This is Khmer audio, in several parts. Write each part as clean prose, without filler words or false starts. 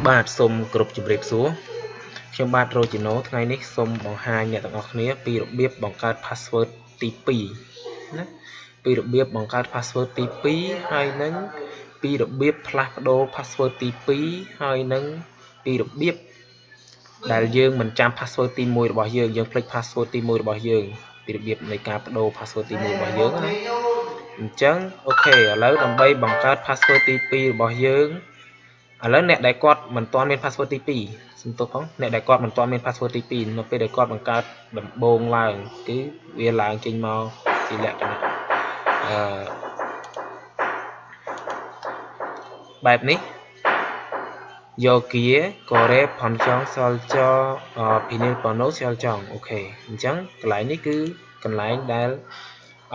បាទសូមគោរពជម្រាបសួរខ្ញុំបាទ Rojino ថ្ងៃនេះសូមបង្ហាញអ្នកទាំងអស់គ្នាពីរបៀបបង្កើត password ទី2ណាពីរបៀបបង្កើត password ទី2ហើយនឹងពីរបៀបផ្លាស់ប្ដូរ password ទី2ហើយនឹងពីរបៀបដែលយើងមិនចាំ password ទី1របស់យើងភ្លេច password ទី1របស់យើងពីរបៀបនៃការបដូរ password ទី1របស់យើងណាអញ្ចឹងអូខេឥឡូវដើម្បីបង្កើត password ទី2របស់យើងឥឡូវអ្នកដែលគាត់មិនទាន់មាន password ទី2សំទោសផងអ្នកដែលគាត់មិនទាន់មាន password ទី2នៅពេលដែលគាត់បង្កើតដំបូងឡើងគឺវាឡើងចេញមកជាលក្ខណៈបែបនេះយកគាកូរ៉េផនចង់សល់ចពីនីលប៉ណូសល់ចង់អូខេអញ្ចឹងកន្លែងនេះគឺកន្លែងដែល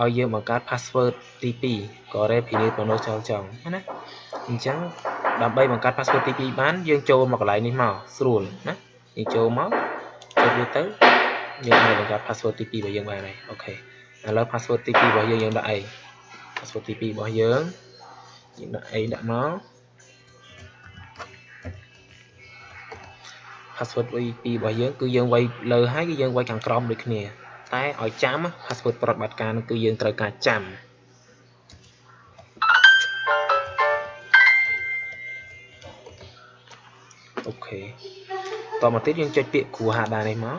ឲ្យយើងបង្កើត password ទី2កូរ៉េពីនីលប៉ណូសល់ចង់ណាអញ្ចឹងដើម្បីបង្កើត password ទី2បានយើងចូលមកកន្លែងនេះមកស្រួលណាយើងចូលមកចុចវាទៅយើងអាចបង្កើត password ទី2របស់យើងបានហើយអូខេឥឡូវ password ទី2របស់យើងដាក់អី password ទី2របស់យើងដាក់អីដាក់មក password ទី2របស់យើងគឺយើងវាយលើហើយគឺយើងវាយខាងក្រោមដូចគ្នាតែឲ្យចាំ password ប្រតិបត្តិការនោះគឺយើងត្រូវការចាំអូខេតមកទៀតយើងចុចពាក្យគ្រូហាដានេះមក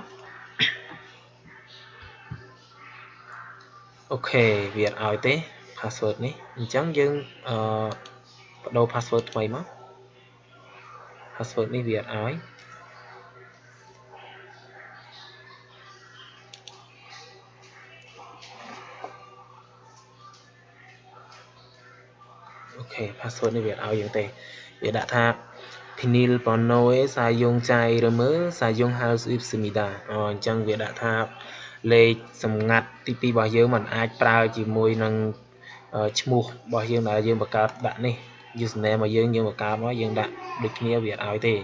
អូខេវាអត់ឲ្យទេ password នេះអញ្ចឹងយើងបដូរ password ថ្មីមក password នេះវាអត់ឲ្យអូខេ password នេះវាអត់ឲ្យយើងទេវាដាក់ថា Pinil Panoe Sayong Chairame Sayong House if Semida អញ្ចឹងវាដាក់ថាលេខសម្ងាត់ទី2របស់យើងមិនអាចប្រើជាមួយនឹងឈ្មោះរបស់យើងដែលយើងបង្កើតដាក់នេះ username របស់យើងបង្កើតមកយើងដាក់ដូចគ្នាវាអត់ឲ្យទេ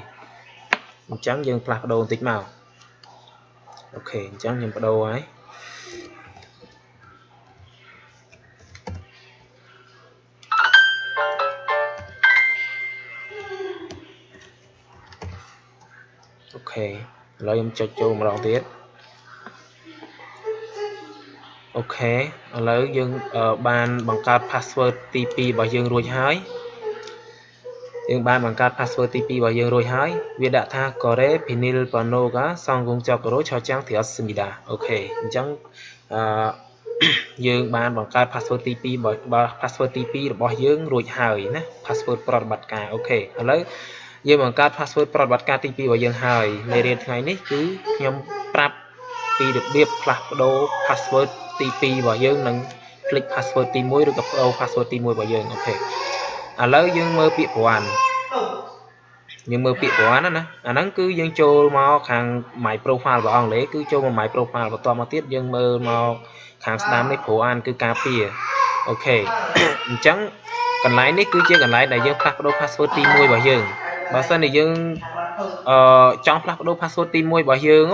អញ្ចឹងយើងផ្លាស់ប្ដូរបន្តិចមកអូខេអញ្ចឹងខ្ញុំបដូរហើយអូខេឥឡូវខ្ញុំចុចចូលម្ដងទៀតអូខេឥឡូវយើងបានបង្កើត password ទី2របស់យើងរួចហើយយើងបានបង្កើត password ទី2របស់យើងរួចហើយវាដាក់ថា Kore Pinil Panoga Songgung Chokoro Chochang Thios Semida អូខេអញ្ចឹងយើងបានបង្កើត password ទី2 password ទី2របស់យើងរួចហើយណា password ប្រតិបត្តិការអូខេឥឡូវយើងបង្កើត password ប្រតិបត្តិការទី2របស់យើងហើយមេរៀនថ្ងៃនេះគឺខ្ញុំប្រាប់ពីរបៀបផ្លាស់ប្ដូរ password ទី2របស់យើងនិងភ្លេច password ទី1ឬក៏ប្ដូរ password ទី1របស់យើងអូខេឥឡូវយើងមើលពាក្យប្រវត្តិយើងមើលពាក្យប្រវត្តិណាអាហ្នឹងគឺយើងចូលមកខាង My Profile របស់អង់គ្លេសគឺចូលមក My Profile បន្តមកទៀតយើងមើលមកខាងស្ដាំនេះប្រវត្តិគឺការពារអូខេអញ្ចឹងកន្លែងនេះគឺជាកន្លែងដែលយើងផ្លាស់ប្ដូរ password ទី1របស់យើងបើសិនជាយើងចង់ផ្លាស់ប្ដូរ password ទី1របស់យើង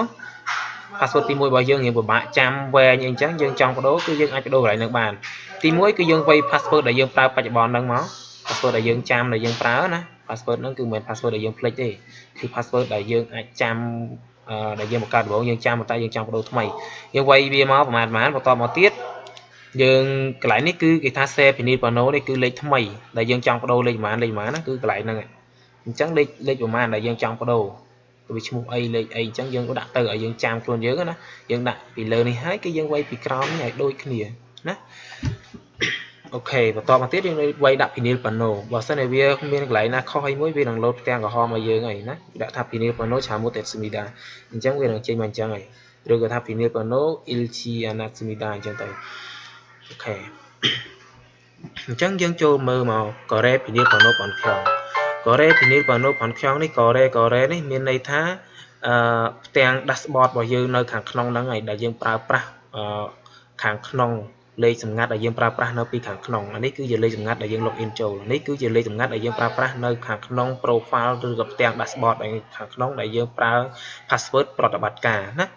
password ទី1របស់យើងយើងពិបាកចាំវែងអីចឹងយើងចង់បដូរគឺយើងអាចបដូរកន្លែងហ្នឹងបានទី1គឺយើងវាយ password ដែលយើងប្រើបច្ចុប្បន្នហ្នឹងមក password ដែលយើងចាំដែលយើងប្រើណា password ហ្នឹងគឺមិនមែន password ដែលយើងភ្លេចទេគឺ password ដែលយើងអាចចាំដែលយើងបង្កើតដំបូងយើងចាំតែយើងចង់បដូរថ្មីយើងវាយវាមកប្រហែលបន្តមកទៀតយើងកន្លែងនេះគឺគេថា save Pinil Pano នេះគឺលេខថ្មីដែលយើងចង់បដូរលេខប្រហែលណាគឺកន្លែងហ្នឹងអញ្ចឹងលេខប្រហែលដែលយើងចង់បដូរវាឈ្មោះអីលេខអីអញ្ចឹងយើងក៏ដាក់ទៅឲ្យយើងចាំខ្លួនយើងណាយើងដាក់ពីលើនេះហើយគឺយើងវាយពីក្រោមនេះឲ្យដូចគ្នាណាអូខេបន្តមកទៀតយើងវាយដាក់ Pinil Pano បើសិនជាវាមានកន្លែងណាខុសអីមួយវានឹងលោតផ្ទាំងក្រហមឲ្យយើងហើយណាដាក់ថា Pinil Pano Chamut Semida អញ្ចឹងវានឹងចេញមកអញ្ចឹងហើយឬក៏ថា Pinil Pano Ilchi Anat Semida អញ្ចឹងទៅអូខេអញ្ចឹងយើងចូលមើលមកកូរ៉េ Pinil Pano បងខ្យងកូរ៉េ Pinil Pano បងខ្យងនេះកូរ៉េនេះមានន័យថាផ្ទាំង dashboard របស់យើងនៅខាងក្នុងហ្នឹងហើយដែលយើងប្រើប្រាស់ខាងក្នុងលេខសម្ងាត់ដែលយើងប្រើប្រាស់នៅពីខាងក្នុងអានេះគឺជាលេខសម្ងាត់ដែលយើង login ចូលនេះគឺជាលេខសម្ងាត់ដែលយើងប្រើប្រាស់នៅខាងក្នុង profile ឬក៏ផ្ទាំង dashboard ដែលខាងក្នុងដែលយើងប្រើ password ប្រតិបត្តិការណា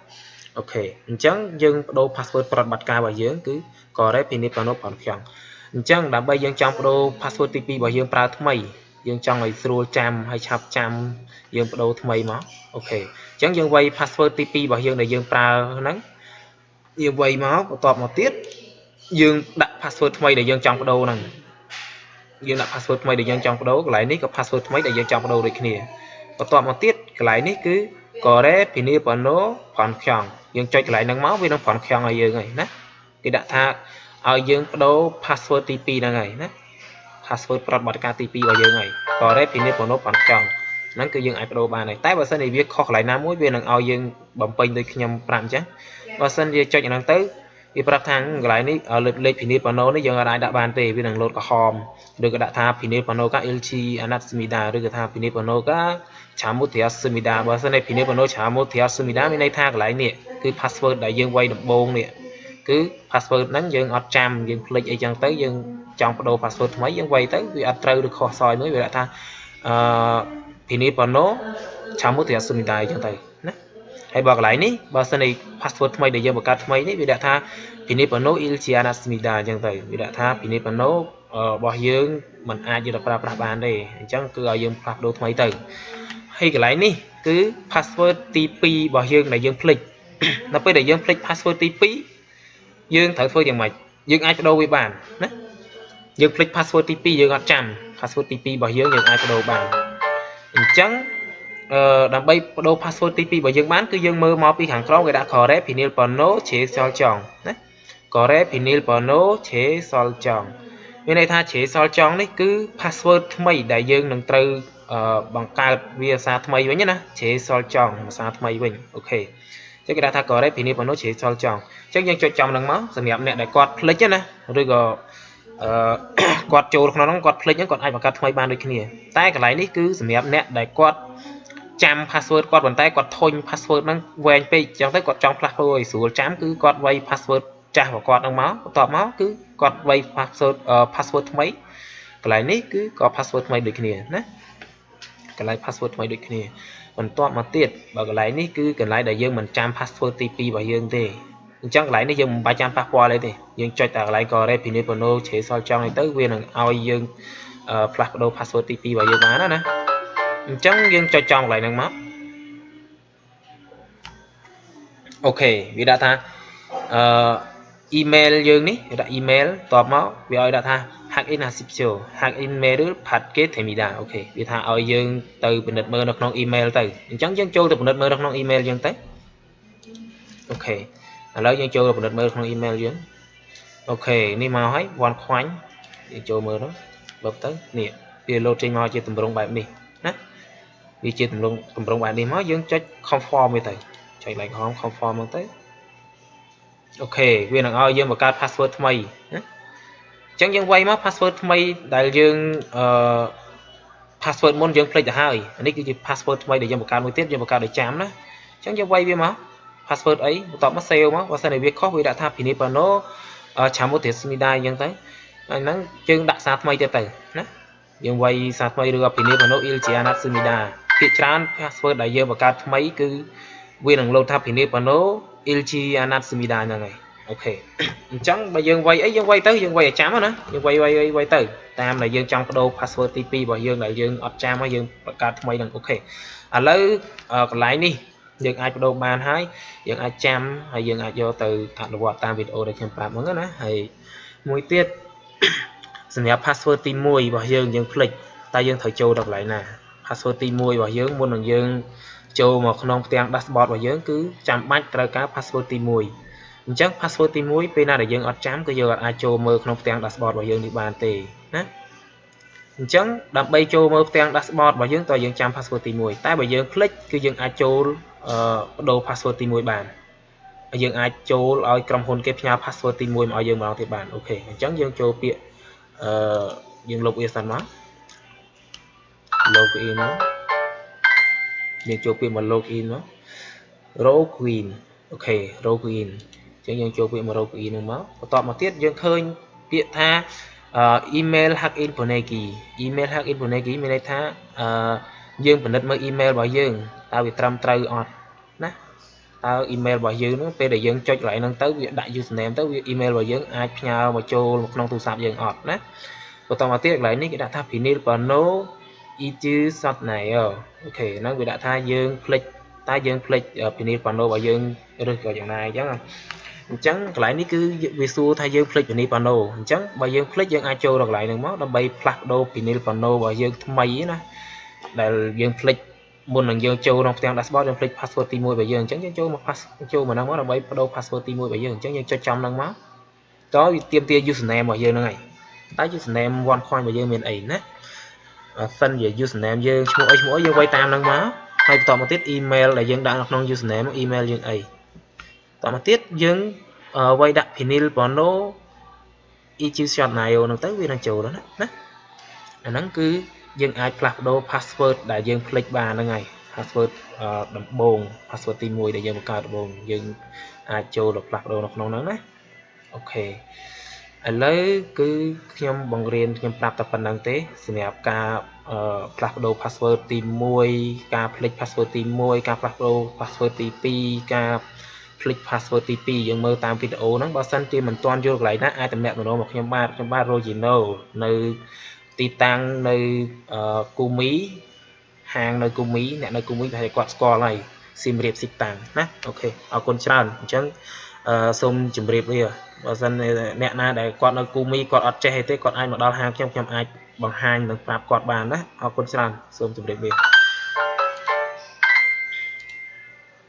អូខេអញ្ចឹងយើងបដូរ password ប្រតិបត្តិការរបស់យើងគឺកូរ៉េ Pinil Pano បងខ្យងអញ្ចឹងដើម្បីយើងចង់បដូរ password ទី2របស់យើងប្រើថ្មី dương trong này scroll trăm hay chập trăm dương bắt đầu thay mà ok chẳng dương quay password TP bảo dương này dương pra nắng dương quay máu tọt một tiết dương đặt password thay để dương trong bắt đầu này dương đặt password thay để dương trong bắt đầu lại ní có password thay để dương trong bắt đầu được kia và tọt một tiết lại ní cứ có đấy thì ní bọn nó phản kháng dương cho lại nắng máu vì nó phản kháng này dương này nè cái đặt tha ở dương bắt đầu password TP là này nè password ប្រត់បទការទី2របស់យើងហើយក៏រ៉េពីនេះបងនោះបានចង់ហ្នឹងគឺយើងអាចបដូរបានហើយតែបើសិនជាវាខុសកន្លែងណាមួយវានឹងឲ្យយើងបំពេញដូចខ្ញុំប្រាប់អញ្ចឹងបើសិនជាចុចហ្នឹងទៅវាប្រាប់ថាកន្លែងនេះលេខពិនិត្យបងនោះនេះយើងអាចដាក់បានទេវានឹងលោតក្រហមឬក៏ដាក់ថាពិនិត្យបងនោះកា LG Anasmida ឬក៏ថាពិនិត្យបងនោះកា Chamutria Sumida បើសិនជាពិនិត្យបងនោះ Chamutria Sumida មានន័យថាកន្លែងនេះគឺ password ដែលយើងវាយដំបូងនេះគឺ password ហ្នឹងយើងអត់ចាំយើងភ្លេចអីចឹងទៅយើងចង់បដូរ password ថ្មីយើងវាយទៅវាអត់ត្រូវឬខុសសយមួយវាដាក់ថាពីនេះប៉ុណ្ណោះចាំមកទៅសុំដែរចឹងទៅណាហើយបើកន្លែងនេះបើសិនជា password ថ្មីដែលយើងបង្កើតថ្មីនេះវាដាក់ថាពីនេះប៉ុណ្ណោះ Ilchiana Smida ចឹងទៅវាដាក់ថាពីនេះប៉ុណ្ណោះរបស់យើងមិនអាចយកទៅប្រើប្រាស់បានទេអញ្ចឹងគឺឲ្យយើងផ្លាស់ប្ដូរថ្មីទៅហើយកន្លែងនេះគឺ password ទី2របស់យើងដែលយើងភ្លេចដល់ពេលដែលយើងភ្លេច password ទី2យើងត្រូវធ្វើយ៉ាងម៉េចយើងអាចបដូរវាបានណាយើងភ្លេច password ទី2យើងអត់ចាំ password ទី2របស់យើងអាចបដូរបានអញ្ចឹងដើម្បីបដូរ password ទី2របស់យើងបានគឺយើងមើលមកពីខាងក្រោមគេដាក់ correct vinyl porno che sol chong ណា correct vinyl porno che sol chong មានន័យថា che sol chong នេះគឺ password ថ្មីដែលយើងនឹងត្រូវបង្កើតវាភាសាថ្មីវិញណា che sol chong ភាសាថ្មីវិញអូខេចឹងគេដាក់ថា correct vinyl porno che sol chong ចឹងយើងចុចចំនឹងមកសម្រាប់អ្នកដែលគាត់ភ្លេចណាឬក៏គាត់ចូលក្នុងហ្នឹងគាត់ភ្លេចហ្នឹងគាត់អាចបង្កើតថ្មីបានដូចគ្នាតែកន្លែងនេះគឺសម្រាប់អ្នកដែលគាត់ចាំ password គាត់ប៉ុន្តែគាត់ធុញ password ហ្នឹងវែងពេកអញ្ចឹងទៅគាត់ចង់ផ្លាស់ប្ដូរឲ្យស្រួលចាំគឺគាត់វាយ password ចាស់របស់គាត់ហ្នឹងមកបន្ទាប់មកគឺគាត់វាយ password ថ្មីកន្លែងនេះគឺក៏ password ថ្មីដូចគ្នាណាកន្លែង password ថ្មីដូចគ្នាបន្ទាប់មកទៀតបើកន្លែងនេះគឺកន្លែងដែលយើងមិនចាំ password ទី2របស់យើងទេអញ្ចឹងកន្លែងនេះយើងមិនបាច់ចាំប៉ះពាល់ទេយើងចុចតែកន្លែង correct vinyl porno che sol chong នេះទៅវានឹងឲ្យយើងផ្លាស់ប្ដូរ password ទី2របស់យើងបានណាអញ្ចឹងយើងចុចចំកន្លែងហ្នឹងមកអូខេវាដាក់ថាemail យើងនេះវាដាក់ email តបមកវាឲ្យដាក់ថា hack in asipcho hack in mail ឬ patke themida អូខេវាថាឲ្យយើងទៅពិនិត្យមើលនៅក្នុង email ទៅអញ្ចឹងយើងចូលទៅពិនិត្យមើលនៅក្នុង email យើងទៅអូខេឥឡូវយើងចូលពិនិត្យមើលក្នុង email យើងអូខេនេះមកហើយវ៉ាន់ខ្វាញ់យើងចូលមើលទៅបើទៅនេះវាលោតចេញមកជាទម្រង់បែបនេះណាវាជាទម្រង់បែបនេះមកយើងចុច conform វាទៅចុច like conform មកទៅអូខេវានឹងឲ្យយើងបង្កើត password ថ្មីណាអញ្ចឹងយើងវាយមក password ថ្មីដែលយើង password មុនយើងភ្លេចទៅហើយនេះគឺជា password ថ្មីដែលយើងបង្កើតមួយទៀតយើងបង្កើតដោយចាំណាអញ្ចឹងយើងវាយវាមក password អីបន្ទាប់មក save មកបើសិនជាវាខុសវាដាក់ថា Pinipano Chamutria Smida អញ្ចឹងទៅហ្នឹងយើងដាក់សារថ្មីទៀតទៅណាយើងវាយសារថ្មីឬក៏ Pinipano Ilchiana Smida ភាគច្រើន password ដែលយើងបង្កើតថ្មីគឺវានឹងលោតថា Pinipano Ilchiana Smida ហ្នឹងហើយអូខេអញ្ចឹងបើយើងវាយអីយើងវាយទៅយើងវាយឲ្យចាំណាយើងវាយទៅតាមដែលយើងចង់បដូរ password ទី2របស់យើងដែលយើងអត់ចាំហើយយើងបង្កើតថ្មីហ្នឹងអូខេឥឡូវកន្លែងនេះយើងអាចបដូរបានហើយយើងអាចចាំហើយយើងអាចយកទៅអនុវត្តតាមវីដេអូដែលខ្ញុំប្រាប់ហ្នឹងណាហើយមួយទៀតសម្រាប់ password ទី1របស់យើងភ្លេចតែយើងត្រូវចូលដល់កន្លែងណា password ទី1របស់យើងមុននឹងយើងចូលមកក្នុងផ្ទាំង dashboard របស់យើងគឺចាំបាច់ត្រូវការ password ទី1អញ្ចឹង password ទី1ពេលណាដែលយើងអត់ចាំគឺយើងអាចចូលមើលក្នុងផ្ទាំង dashboard របស់យើងនេះបានទេណាអញ្ចឹងដើម្បីចូលមើលផ្ទាំង dashboard របស់យើងតើយើងចាំ password ទី1តែបើយើងភ្លេចគឺយើងអាចចូលបដូរ password ទី1បានហើយយើងអាចចូលឲ្យក្រុមហ៊ុនគេផ្ញើ password ទី1មកឲ្យយើងម្ដងទៀតបានអូខេអញ្ចឹងយើងចូលពាក្យយើងលុបវាសិនមក login មកយើងចូលពាក្យមក login មក login អូខេ login អញ្ចឹងយើងចូលពាក្យមក login ហ្នឹងមកបន្ទាប់មកទៀតយើងឃើញពាក្យថា email hack in bonegi email hack in bonegi មានន័យថាយើងពិនិត្យមើល email របស់យើងតើវាត្រឹមត្រូវអត់ណាតើ email របស់យើងហ្នឹងពេលដែលយើងចុចកន្លែងហ្នឹងទៅវាដាក់ username ទៅវា email របស់យើងអាចផ្ញើមកចូលក្នុងទូរស័ព្ទយើងអត់ណាបន្តមកទៀតកន្លែងនេះគេដាក់ថា Pinipano Itu shot này ok nó người đã tha dương click ta dương click pinil pano và dương rồi kiểu dạng này chẳng lại ní cứ vì xua thay dương click pinil pano chẳng bà dương click dương ai châu được lại đừng máu đâm bay plug đô pinil pano và dương máy nè là dương click muốn là dương châu trong trang dashboard dương click password tìm môi và dương chẳng châu một châu mà nó mới là bay đô password tìm môi và dương chẳng dương cho trong năng máu đó tiêm tia username và dương này tái username OneCoin và dương miền ấy nè phân về username dương mỗi dương quay tam năng máu hayต่อมาទៀត email ដែលយើងដាក់នៅក្នុង username email យើងអីតមកទៀតយើងវាយដាក់ pinil bono each shot ណាយោហ្នឹងទៅវានឹងចូលណាអាហ្នឹងគឺយើងអាចផ្លាស់ប្ដូរ password ដែលយើងភ្លេចបានហ្នឹងហើយ password ដំបូង password ទី1ដែលយើងបង្កើតដំបូងយើងអាចចូលទៅផ្លាស់ប្ដូរនៅក្នុងហ្នឹងណាអូខេឥឡូវគឺខ្ញុំបង្រៀនខ្ញុំប្រាប់តែប៉ុណ្្នឹងទេសម្រាប់ការផ្លាស់ប្ដូរ password ទី1ការភ្លេច password ទី1ការផ្លាស់ប្ដូរ password ទី2ការភ្លេច password ទី2យើងមើលតាមវីដេអូហ្នឹងបើសិនជាមិនទាន់យល់កន្លែងណាអាចតំណាក់តំណងមកខ្ញុំបាទ Rogino នៅទីតាំងនៅគូមីហាងនៅគូមីអ្នកនៅគូមីប្រហែលគាត់ស្គាល់ហើយសៀមរាបស៊ីតាំងណាអូខេអរគុណច្រើនអញ្ចឹងសូមជម្រាបលាបើសិនអ្នកណាដែលគាត់នៅគូមីគាត់អត់ចេះទេគាត់អាចមកដល់ហាងខ្ញុំអាចបង្ហាញនិងប្រាប់គាត់បានណាអរគុណច្រើនសូមជម្រាបលា